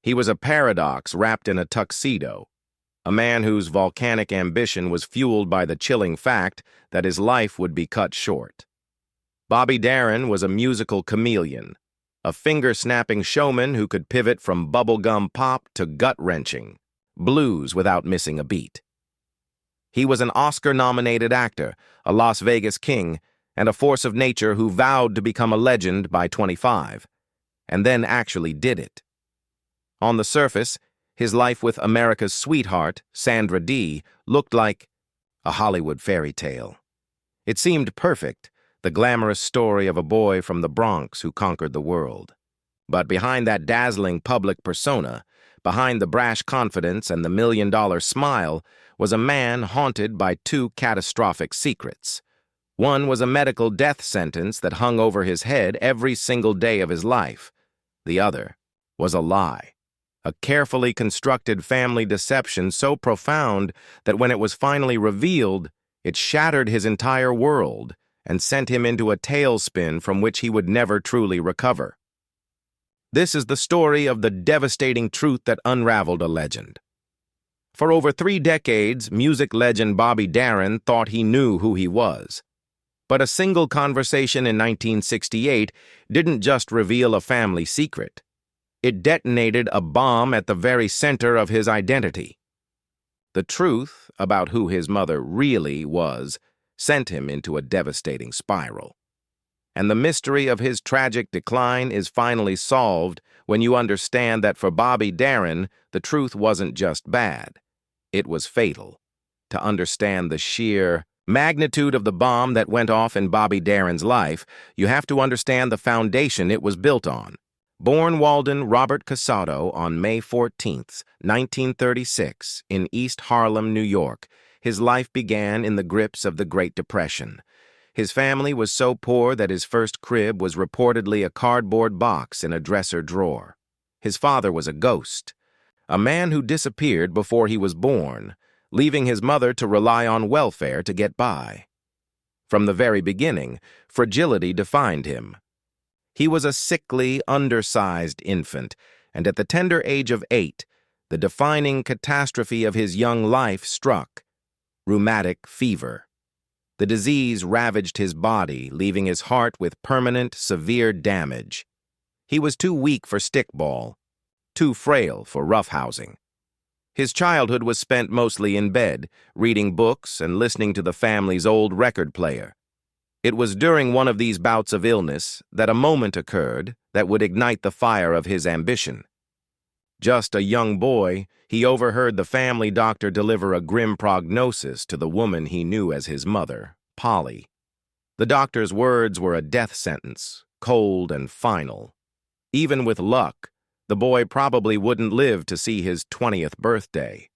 He was a paradox wrapped in a tuxedo, a man whose volcanic ambition was fueled by the chilling fact that his life would be cut short. Bobby Darin was a musical chameleon, a finger-snapping showman who could pivot from bubblegum pop to gut-wrenching blues without missing a beat. He was an Oscar-nominated actor, a Las Vegas king, and a force of nature who vowed to become a legend by 25, and then actually did it. On the surface, his life with America's sweetheart, Sandra Dee, looked like a Hollywood fairy tale. It seemed perfect, the glamorous story of a boy from the Bronx who conquered the world. But behind that dazzling public persona, behind the brash confidence and the million-dollar smile, was a man haunted by two catastrophic secrets. One was a medical death sentence that hung over his head every single day of his life. The other was a lie, a carefully constructed family deception so profound that when it was finally revealed, it shattered his entire world and sent him into a tailspin from which he would never truly recover. This is the story of the devastating truth that unraveled a legend. For over 3 decades, music legend Bobby Darin thought he knew who he was. But a single conversation in 1968 didn't just reveal a family secret. It detonated a bomb at the very center of his identity. The truth about who his mother really was sent him into a devastating spiral. And the mystery of his tragic decline is finally solved when you understand that for Bobby Darin, the truth wasn't just bad. It was fatal. To understand the sheer magnitude of the bomb that went off in Bobby Darin's life, you have to understand the foundation it was built on. Born Walden Robert Casado on May 14, 1936, in East Harlem, New York, his life began in the grips of the Great Depression. His family was so poor that his first crib was reportedly a cardboard box in a dresser drawer. His father was a ghost, a man who disappeared before he was born, leaving his mother to rely on welfare to get by. From the very beginning, fragility defined him. He was a sickly, undersized infant, and at the tender age of 8, the defining catastrophe of his young life struck: rheumatic fever. The disease ravaged his body, leaving his heart with permanent, severe damage. He was too weak for stickball, too frail for roughhousing. His childhood was spent mostly in bed, reading books and listening to the family's old record player. It was during one of these bouts of illness that a moment occurred that would ignite the fire of his ambition. Just a young boy, he overheard the family doctor deliver a grim prognosis to the woman he knew as his mother, Polly. The doctor's words were a death sentence, cold and final. Even with luck, the boy probably wouldn't live to see his 20th birthday.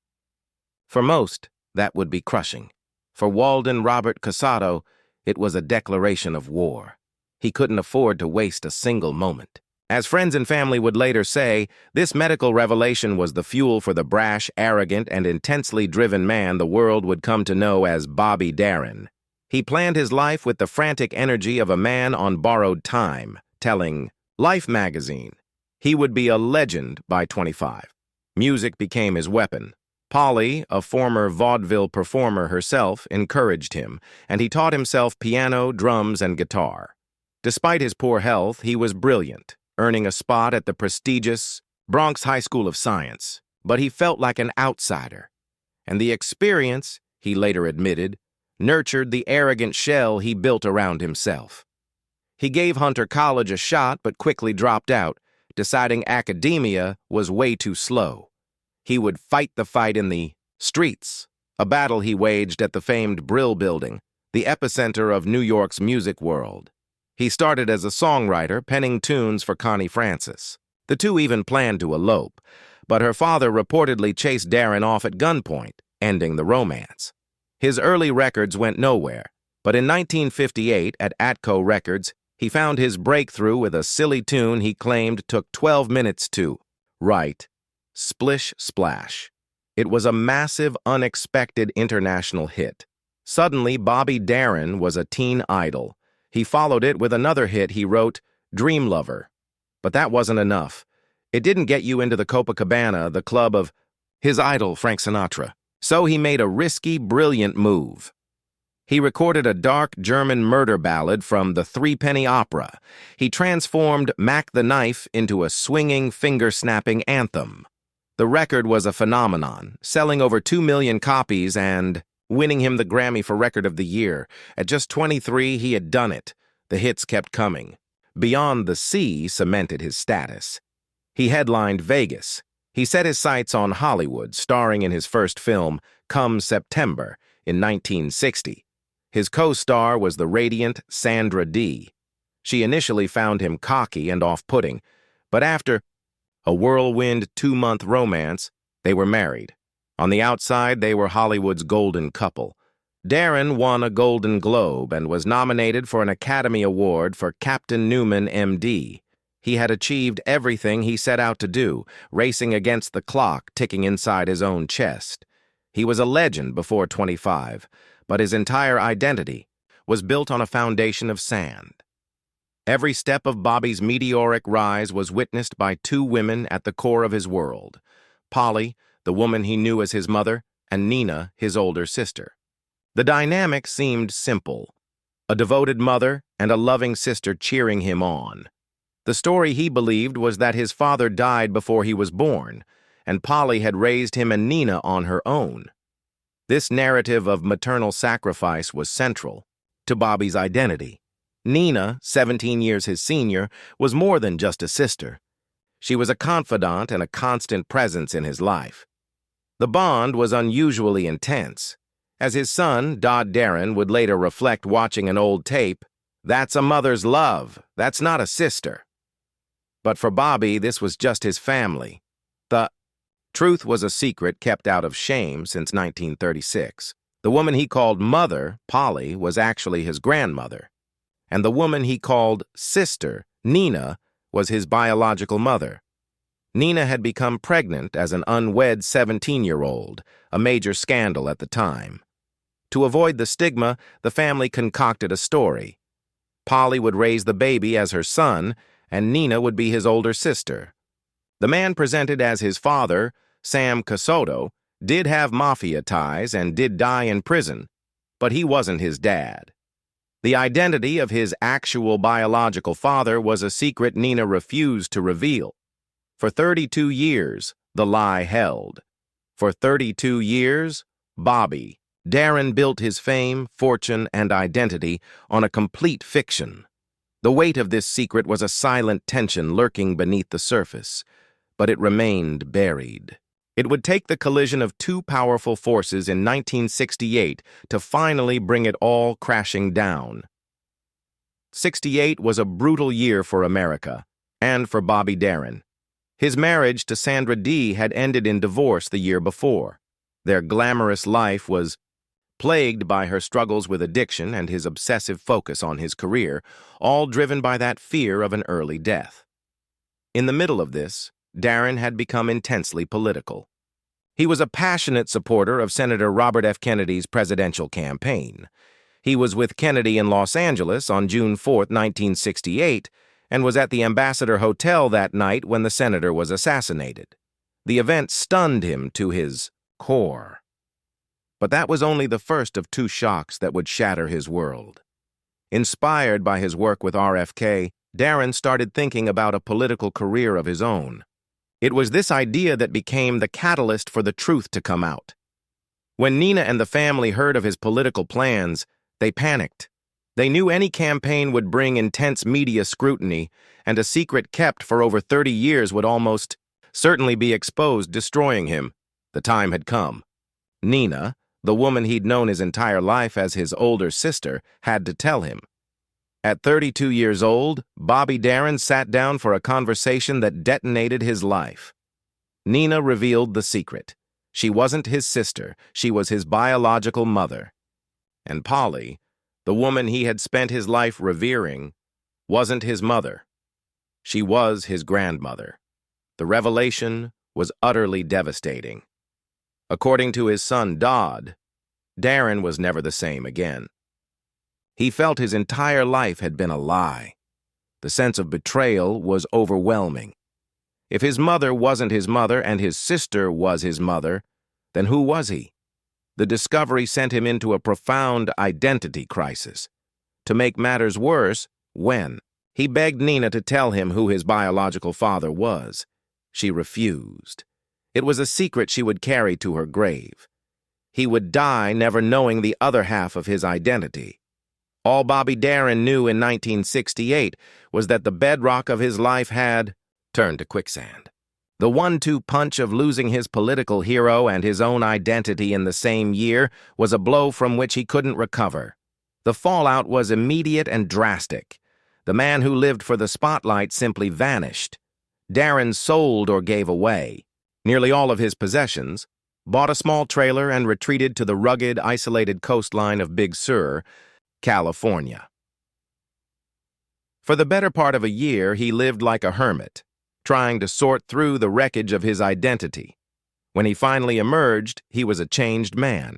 For most, that would be crushing. For Walden Robert Casado, it was a declaration of war. He couldn't afford to waste a single moment. As friends and family would later say, this medical revelation was the fuel for the brash, arrogant, and intensely driven man the world would come to know as Bobby Darin. He planned his life with the frantic energy of a man on borrowed time, telling Life magazine he would be a legend by 25. Music became his weapon. Polly, a former vaudeville performer herself, encouraged him, and he taught himself piano, drums, and guitar. Despite his poor health, he was brilliant, earning a spot at the prestigious Bronx High School of Science. But he felt like an outsider, and the experience, he later admitted, nurtured the arrogant shell he built around himself. He gave Hunter College a shot but quickly dropped out, deciding academia was way too slow. He would fight the fight in the streets, a battle he waged at the famed Brill Building, the epicenter of New York's music world. He started as a songwriter, penning tunes for Connie Francis. The two even planned to elope, but her father reportedly chased Darin off at gunpoint, ending the romance. His early records went nowhere, but in 1958 at Atco Records, he found his breakthrough with a silly tune he claimed took 12 minutes to write, Splish Splash. It was a massive, unexpected international hit. Suddenly, Bobby Darin was a teen idol. He followed it with another hit he wrote, Dream Lover. But that wasn't enough. It didn't get you into the Copacabana, the club of his idol, Frank Sinatra. So he made a risky, brilliant move. He recorded a dark German murder ballad from the Threepenny Opera. He transformed Mac the Knife into a swinging, finger-snapping anthem. The record was a phenomenon, selling over 2 million copies and winning him the Grammy for Record of the Year. At just 23, he had done it. The hits kept coming. Beyond the Sea cemented his status. He headlined Vegas. He set his sights on Hollywood, starring in his first film, Come September, in 1960. His co-star was the radiant Sandra Dee. She initially found him cocky and off-putting, but after a whirlwind 2-month romance, they were married. On the outside, they were Hollywood's golden couple. Darin won a Golden Globe and was nominated for an Academy Award for Captain Newman, M.D. He had achieved everything he set out to do, racing against the clock ticking inside his own chest. He was a legend before 25, but his entire identity was built on a foundation of sand. Every step of Bobby's meteoric rise was witnessed by 2 women at the core of his world: Polly, the woman he knew as his mother, and Nina, his older sister. The dynamic seemed simple: a devoted mother and a loving sister cheering him on. The story he believed was that his father died before he was born, and Polly had raised him and Nina on her own. This narrative of maternal sacrifice was central to Bobby's identity. Nina, 17 years his senior, was more than just a sister. She was a confidant and a constant presence in his life. The bond was unusually intense. As his son, Darin, would later reflect watching an old tape, "That's a mother's love, that's not a sister." But for Bobby, this was just his family. The truth was a secret kept out of shame since 1936. The woman he called mother, Polly, was actually his grandmother. And the woman he called sister, Nina, was his biological mother. Nina had become pregnant as an unwed 17-year-old, a major scandal at the time. To avoid the stigma, the family concocted a story. Polly would raise the baby as her son, and Nina would be his older sister. The man presented as his father, Sam Casoto, did have mafia ties and did die in prison, but he wasn't his dad. The identity of his actual biological father was a secret Nina refused to reveal. For 32 years, the lie held. For 32 years, Bobby, Darin built his fame, fortune, and identity on a complete fiction. The weight of this secret was a silent tension lurking beneath the surface, but it remained buried. It would take the collision of 2 powerful forces in 1968 to finally bring it all crashing down. 68 was a brutal year for America, and for Bobby Darin. His marriage to Sandra Dee had ended in divorce the year before. Their glamorous life was plagued by her struggles with addiction and his obsessive focus on his career, all driven by that fear of an early death. In the middle of this, Darin had become intensely political. He was a passionate supporter of Senator Robert F. Kennedy's presidential campaign. He was with Kennedy in Los Angeles on June 4, 1968, and was at the Ambassador Hotel that night when the senator was assassinated. The event stunned him to his core. But that was only the first of 2 shocks that would shatter his world. Inspired by his work with RFK, Darin started thinking about a political career of his own. It was this idea that became the catalyst for the truth to come out. When Nina and the family heard of his political plans, they panicked. They knew any campaign would bring intense media scrutiny, and a secret kept for over 30 years would almost certainly be exposed, destroying him. The time had come. Nina, the woman he'd known his entire life as his older sister, had to tell him. At 32 years old, Bobby Darin sat down for a conversation that detonated his life. Nina revealed the secret. She wasn't his sister, she was his biological mother. And Polly, the woman he had spent his life revering, wasn't his mother. She was his grandmother. The revelation was utterly devastating. According to his son Darin was never the same again. He felt his entire life had been a lie. The sense of betrayal was overwhelming. If his mother wasn't his mother and his sister was his mother, then who was he? The discovery sent him into a profound identity crisis. To make matters worse, when he begged Nina to tell him who his biological father was, she refused. It was a secret she would carry to her grave. He would die never knowing the other half of his identity. All Bobby Darin knew in 1968 was that the bedrock of his life had turned to quicksand. The one-two punch of losing his political hero and his own identity in the same year was a blow from which he couldn't recover. The fallout was immediate and drastic. The man who lived for the spotlight simply vanished. Darin sold or gave away nearly all of his possessions, bought a small trailer, and retreated to the rugged, isolated coastline of Big Sur, California. For the better part of a year, he lived like a hermit, trying to sort through the wreckage of his identity. When he finally emerged, he was a changed man.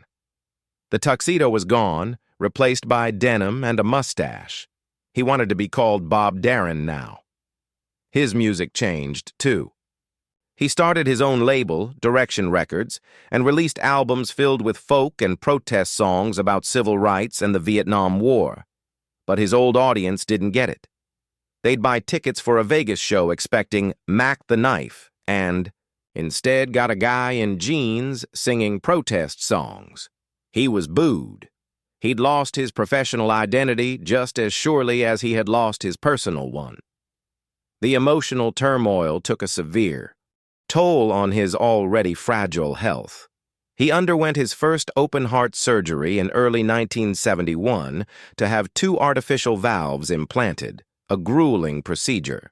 The tuxedo was gone, replaced by denim and a mustache. He wanted to be called Bob Darin now. His music changed, too. He started his own label, Direction Records, and released albums filled with folk and protest songs about civil rights and the Vietnam War. But his old audience didn't get it. They'd buy tickets for a Vegas show expecting Mac the Knife and instead got a guy in jeans singing protest songs. He was booed. He'd lost his professional identity just as surely as he had lost his personal one. The emotional turmoil took a severe toll on his already fragile health. He underwent his first open-heart surgery in early 1971 to have 2 artificial valves implanted, a grueling procedure.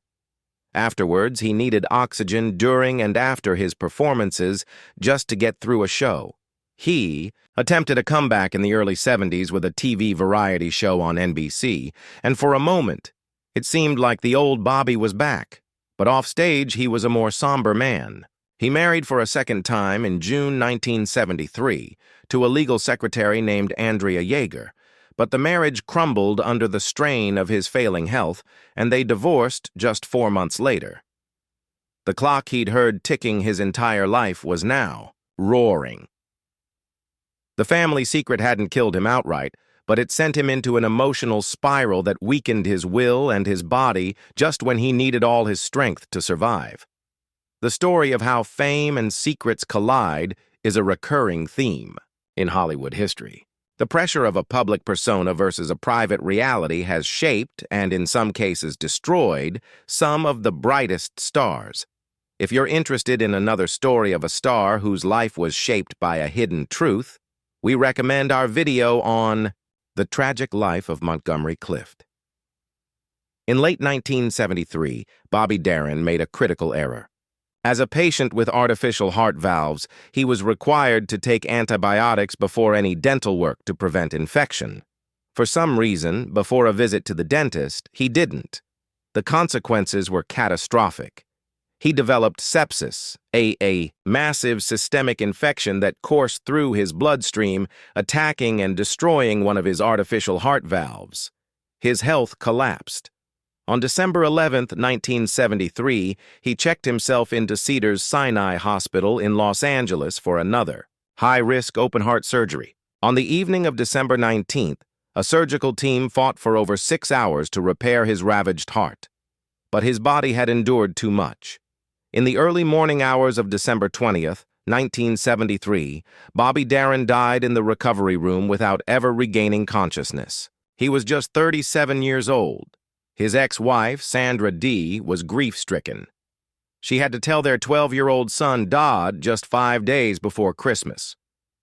Afterwards, he needed oxygen during and after his performances just to get through a show. He attempted a comeback in the early 70s with a TV variety show on NBC, and for a moment, it seemed like the old Bobby was back. But offstage, he was a more somber man. He married for a second time in June 1973 to a legal secretary named Andrea Yeager, but the marriage crumbled under the strain of his failing health, and they divorced just 4 months later. The clock he'd heard ticking his entire life was now roaring. The family secret hadn't killed him outright, but it sent him into an emotional spiral that weakened his will and his body just when he needed all his strength to survive. The story of how fame and secrets collide is a recurring theme in Hollywood history. The pressure of a public persona versus a private reality has shaped, and in some cases destroyed, some of the brightest stars. If you're interested in another story of a star whose life was shaped by a hidden truth, we recommend our video on The Tragic Life of Montgomery Clift. In late 1973, Bobby Darin made a critical error. As a patient with artificial heart valves, he was required to take antibiotics before any dental work to prevent infection. For some reason, before a visit to the dentist, he didn't. The consequences were catastrophic. He developed sepsis, a massive systemic infection that coursed through his bloodstream, attacking and destroying one of his artificial heart valves. His health collapsed. On December 11, 1973, he checked himself into Cedars-Sinai Hospital in Los Angeles for another high-risk open-heart surgery. On the evening of December 19th, a surgical team fought for over 6 hours to repair his ravaged heart. But his body had endured too much. In the early morning hours of December 20th, 1973, Bobby Darin died in the recovery room without ever regaining consciousness. He was just 37 years old. His ex-wife, Sandra D., was grief-stricken. She had to tell their 12-year-old son, Dodd, just 5 days before Christmas.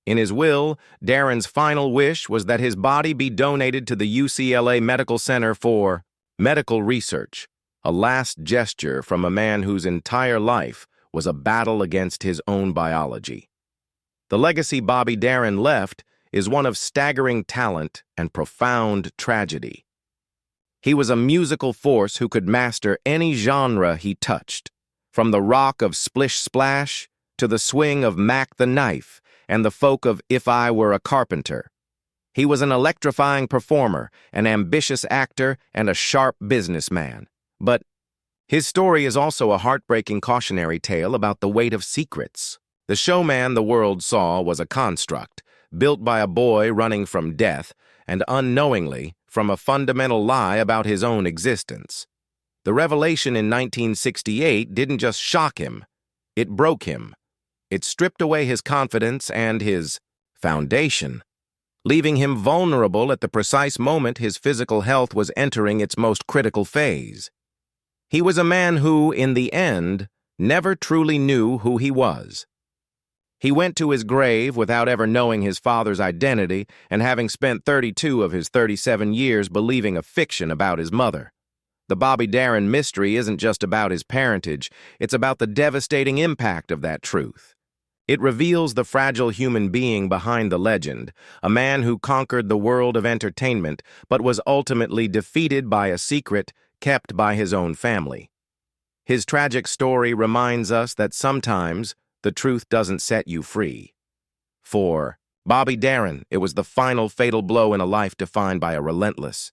In his will, Darin's final wish was that his body be donated to the UCLA Medical Center for medical research, a last gesture from a man whose entire life was a battle against his own biology. The legacy Bobby Darin left is one of staggering talent and profound tragedy. He was a musical force who could master any genre he touched, from the rock of Splish Splash to the swing of Mac the Knife and the folk of If I Were a Carpenter. He was an electrifying performer, an ambitious actor, and a sharp businessman. But His story is also a heartbreaking cautionary tale about the weight of secrets. The showman the world saw was a construct, built by a boy running from death, and unknowingly from a fundamental lie about his own existence. The revelation in 1968 didn't just shock him, it broke him. It stripped away his confidence and his foundation, leaving him vulnerable at the precise moment his physical health was entering its most critical phase. He was a man who, in the end, never truly knew who he was. He went to his grave without ever knowing his father's identity and having spent 32 of his 37 years believing a fiction about his mother. The Bobby Darin mystery isn't just about his parentage, it's about the devastating impact of that truth. It reveals the fragile human being behind the legend, a man who conquered the world of entertainment but was ultimately defeated by a secret kept by his own family. His tragic story reminds us that sometimes the truth doesn't set you free. For Bobby Darin, it was the final fatal blow in a life defined by a relentless,